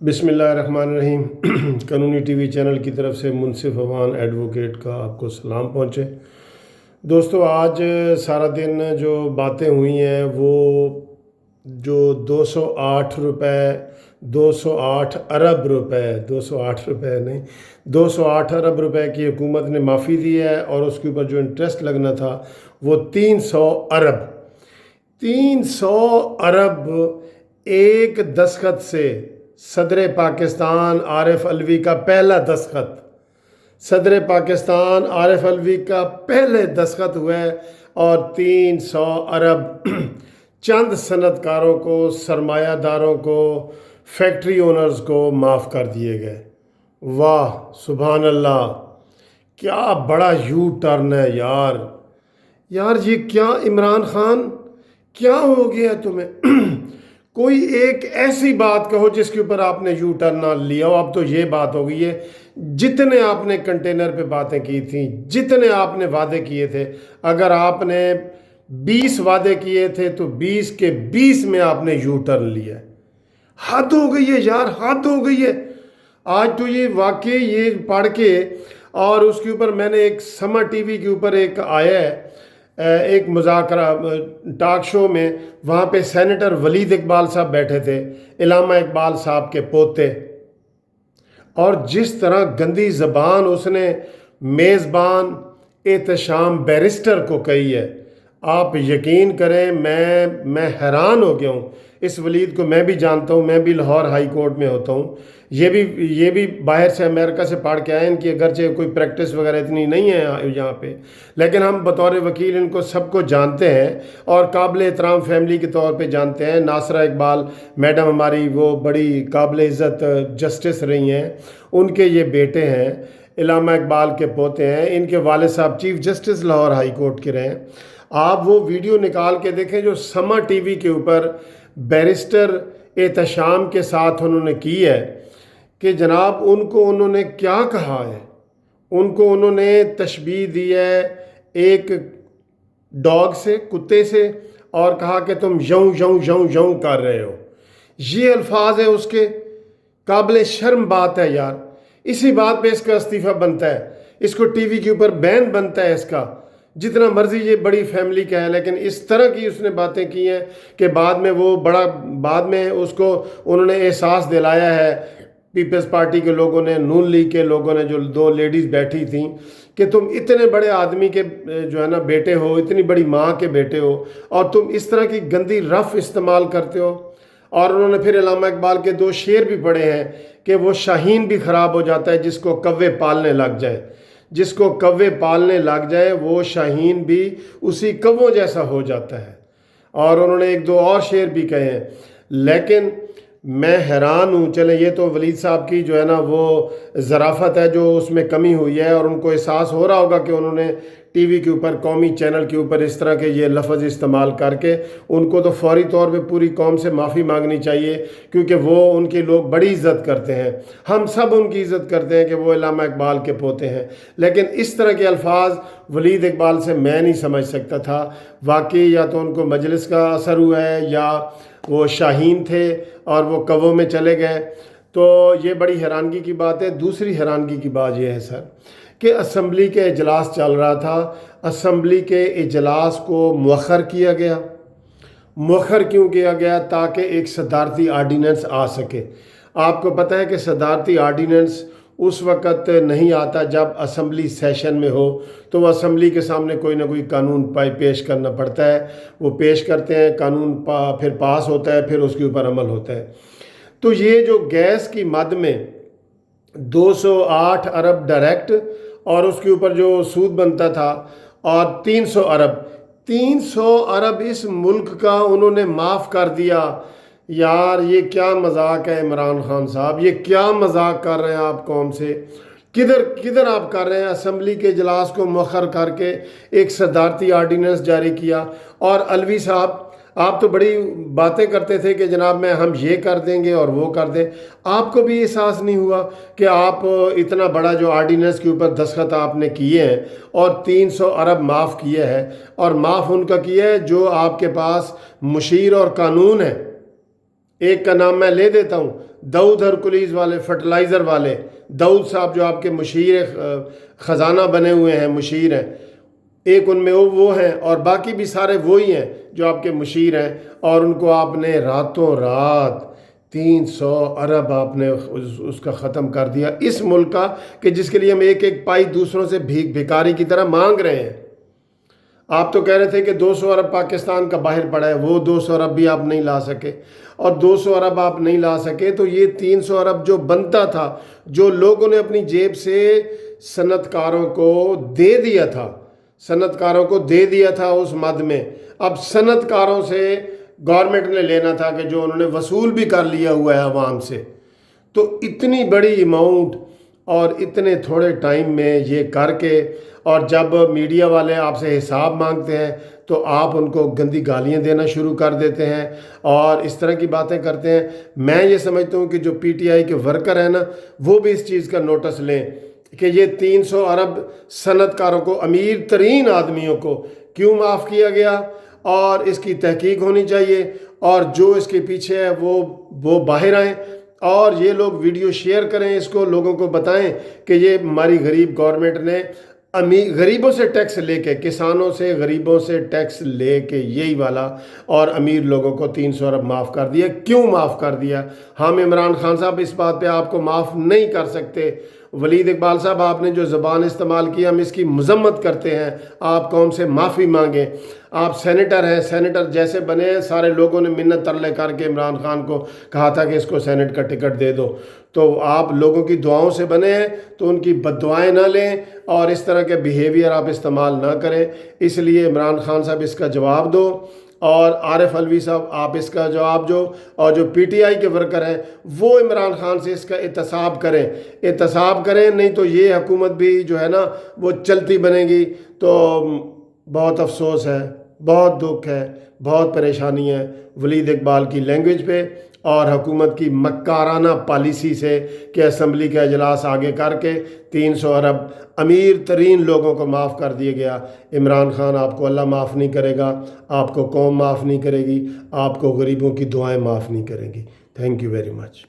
बिस्मिल्लाहिर्रहमानिर्रहीम। कानूनी TV channel की तरफ से मुनसिफ अवान एडवोकेट का आपको सलाम पहुँचे। दोस्तों, आज सारा दिन जो बातें हुई हैं वो जो 208 रुपए 208 अरब रुपए 208 रुपए नहीं 208 अरब रुपए की हुकूमत ने माफ़ी दी है और उसके ऊपर जो इंटरेस्ट लगना था वो 300 अरब 300 अरब एक दस्तखत से सदर पाकिस्तान आरिफ अलवी का पहला दस्तखत सदर पाकिस्तान आरिफ अलवी का पहले दस्तखत हुए और 300 अरब चंद सनतकारों को, सरमायादारों को, फैक्ट्री ओनर्स को माफ़ कर दिए गए। वाह सुभान अल्लाह, क्या बड़ा यू टर्न है यार ये क्या इमरान खान, क्या हो गया तुम्हें? कोई एक ऐसी बात कहो जिसके ऊपर आपने यू टर्न ना लिया हो। अब तो ये बात हो गई है, जितने आपने कंटेनर पे बातें की थी, जितने आपने वादे किए थे, अगर आपने 20 वादे किए थे तो 20 के 20 में आपने यू टर्न लिया। हद हो गई है यार, हद हो गई है। आज तो ये वाकई ये पढ़ के, और उसके ऊपर मैंने एक समा टीवी के ऊपर एक आया है एक मुज़ाकरा टॉक शो में, वहाँ पे सेनेटर वलीद इकबाल साहब बैठे थे, इलामा इकबाल साहब के पोते, और जिस तरह गंदी ज़बान उसने मेज़बान एहतशाम बैरिस्टर को कही है, आप यकीन करें मैं हैरान हो गया हूँ। इस वलीद को मैं भी जानता हूँ, मैं भी लाहौर हाई कोर्ट में होता हूँ। ये भी बाहर से अमेरिका से पढ़ के आए। इनकी अगरचे कोई प्रैक्टिस वगैरह इतनी नहीं है यहाँ पे, लेकिन हम बतौर वकील इनको सबको जानते हैं और काबिल एहतराम फैमिली के तौर पे जानते हैं। नासरा इकबाल मैडम हमारी वो बड़ी काबिल इज़्ज़त जस्टिस रही हैं, उनके ये बेटे हैं, इलामा इकबाल के पोते हैं। इनके वालिद साहब chief justice Lahore high court के रहे हैं। आप वो वीडियो निकाल के देखें जो समा टीवी के ऊपर बैरिस्टर एहतशाम के साथ उन्होंने की है, कि जनाब उनको उन्होंने क्या कहा है। उनको उन्होंने तशबीह दी है एक डॉग से, कुत्ते से, और कहा कि तुम यूं यूं यूं यूं कर रहे हो। ये अल्फाज है उसके, काबिल शर्म बात है यार। इसी बात पे इसका इस्तीफ़ा बनता है, इसको टीवी के ऊपर बैन बनता है इसका। जितना मर्जी ये बड़ी फैमिली का है, लेकिन इस तरह की उसने बातें की हैं कि बाद में उसको उन्होंने एहसास दिलाया है, पीपल्स पार्टी के लोगों ने, नून लीग के लोगों ने, जो दो लेडीज़ बैठी थीं, कि तुम इतने बड़े आदमी के जो है ना बेटे हो, इतनी बड़ी माँ के बेटे हो, और तुम इस तरह की गंदी रफ इस्तेमाल करते हो। और उन्होंने फिर इलामा इकबाल के 2 शेर भी पढ़े हैं कि वो शाहीन भी ख़राब हो जाता है जिसको कव्वे पालने लग जाए। जिसको कव्वे पालने लग जाए वो शाहीन भी उसी कव्वों जैसा हो जाता है। और उन्होंने 1-2 और शेर भी कहे हैं, लेकिन मैं हैरान हूँ। चले, ये तो वलीद साहब की जो है ना वो ज़राफ़त है जो उसमें कमी हुई है, और उनको एहसास हो रहा होगा कि उन्होंने टीवी के ऊपर, कौमी चैनल के ऊपर इस तरह के ये लफ्ज़ इस्तेमाल करके, उनको तो फौरी तौर पे पूरी कौम से माफ़ी मांगनी चाहिए, क्योंकि वो उनके लोग बड़ी इज़्ज़त करते हैं। हम सब उनकी इज़्ज़त करते हैं कि वो इलामा इकबाल के पोते हैं, लेकिन इस तरह के अल्फाज वलीद इकबाल से मैं नहीं समझ सकता था। वाकई या तो उनको मजलिस का असर हुआ है या वो शाहीन थे और वो कव्वों में चले गए। तो ये बड़ी हैरानगी की बात है। दूसरी हैरानगी की बात यह है सर, कि असम्बली के इजलास चल रहा था, असम्बली के इजलास को मुअख्खर किया गया। मुअख्खर क्यों किया गया? ताकि एक सदारती आर्डीनेंस आ सके। आपको पता है कि सदारती आर्डीनेंस उस वक़्त नहीं आता जब असम्बली सेशन में हो, तो वो असम्बली के सामने कोई ना कोई कानून पेश करना पड़ता है। वो पेश करते हैं, कानून फिर पास होता है, फिर उसके ऊपर अमल होता है। तो ये जो गैस की मद में 208 अरब डायरेक्ट, और उसके ऊपर जो सूद बनता था, और 300 अरब इस मुल्क का उन्होंने माफ़ कर दिया। यार ये क्या मजाक है इमरान खान साहब, ये क्या मजाक कर रहे हैं आप कौम से? किधर आप कर रहे हैं? असम्बली के इजलास को मुअख्खर करके एक सदारती आर्डीनेंस जारी किया। और अलवी साहब, आप तो बड़ी बातें करते थे कि जनाब हम ये कर देंगे और वो कर दें। आपको भी एहसास नहीं हुआ कि आप इतना बड़ा जो आर्डीनेंस के ऊपर दस्तखत आपने किए हैं और 300 अरब माफ़ किए हैं, और माफ़ उनका किया है जो आपके पास मुशीर और कानून है। ایک کا نام میں لے دیتا ہوں، داؤد ہرکلیز والے فرٹیلائزر والے، داؤد صاحب جو آپ کے مشیر خزانہ بنے ہوئے ہیں، مشیر ہیں، ایک ان میں وہ ہیں، اور باقی بھی سارے وہی ہیں جو آپ کے مشیر ہیں، اور ان کو آپ نے راتوں رات 300 ارب آپ نے اس کا ختم کر دیا، اس ملک کا، کہ جس کے لیے ہم ایک ایک پائی دوسروں سے بھکاری کی طرح مانگ رہے ہیں۔ آپ تو کہہ رہے تھے کہ 200 ارب پاکستان کا باہر پڑا ہے، وہ 200 ارب بھی آپ نہیں لا سکے، اور 200 ارب آپ نہیں لا سکے تو یہ 300 ارب جو بنتا تھا، جو لوگوں نے اپنی جیب سے صنعت کاروں کو دے دیا تھا، صنعت کاروں کو دے دیا تھا اس مد میں، اب صنعت کاروں سے گورنمنٹ نے لینا تھا کہ جو انہوں نے وصول بھی کر لیا ہوا ہے عوام سے۔ تو اتنی بڑی اماؤنٹ اور اتنے تھوڑے ٹائم میں یہ کر کے، اور جب میڈیا والے آپ سے حساب مانگتے ہیں تو آپ ان کو گندی گالیاں دینا شروع کر دیتے ہیں اور اس طرح کی باتیں کرتے ہیں۔ میں یہ سمجھتا ہوں کہ جو پی ٹی آئی کے ورکر ہیں نا، وہ بھی اس چیز کا نوٹس لیں کہ یہ 300 ارب صنعت کاروں کو، امیر ترین آدمیوں کو کیوں معاف کیا گیا، اور اس کی تحقیق ہونی چاہیے، اور جو اس کے پیچھے ہے وہ باہر آئیں، اور یہ لوگ ویڈیو شیئر کریں، اس کو لوگوں کو بتائیں کہ یہ ہماری غریب گورنمنٹ نے غریبوں سے ٹیکس لے کے، کسانوں سے، غریبوں سے ٹیکس لے کے یہی والا، اور امیر لوگوں کو 300 ارب معاف کر دیا۔ کیوں معاف کر دیا؟ ہم عمران خان صاحب اس بات پہ آپ کو معاف نہیں کر سکتے۔ ولید اقبال صاحب، آپ نے جو زبان استعمال کی، ہم اس کی مذمت کرتے ہیں، آپ قوم سے معافی مانگیں۔ آپ سینیٹر ہیں، سینیٹر جیسے بنے ہیں، سارے لوگوں نے منت ترلے کر کے عمران خان کو کہا تھا کہ اس کو سینٹ کا ٹکٹ دے دو، تو آپ لوگوں کی دعاؤں سے بنے ہیں، تو ان کی بد دعائیں نہ لیں اور اس طرح کے بیہیویئر آپ استعمال نہ کریں۔ اس لیے عمران خان صاحب اس کا جواب دو، اور عارف علوی صاحب آپ اس کا جواب جو، اور جو پی ٹی آئی کے ورکر ہیں وہ عمران خان سے اس کا احتساب کریں، نہیں تو یہ حکومت بھی جو ہے نا وہ چلتی بنے گی، تو بہت افسوس ہے، بہت دکھ ہے، بہت پریشانی ہے ولید اقبال کی لینگویج پہ اور حکومت کی مکارانہ پالیسی سے کہ اسمبلی کا اجلاس آگے کر کے 300 ارب امیر ترین لوگوں کو معاف کر دیا گیا۔ عمران خان، آپ کو اللہ معاف نہیں کرے گا، آپ کو قوم معاف نہیں کرے گی، آپ کو غریبوں کی دعائیں معاف نہیں کریں گی۔ Thank you very much.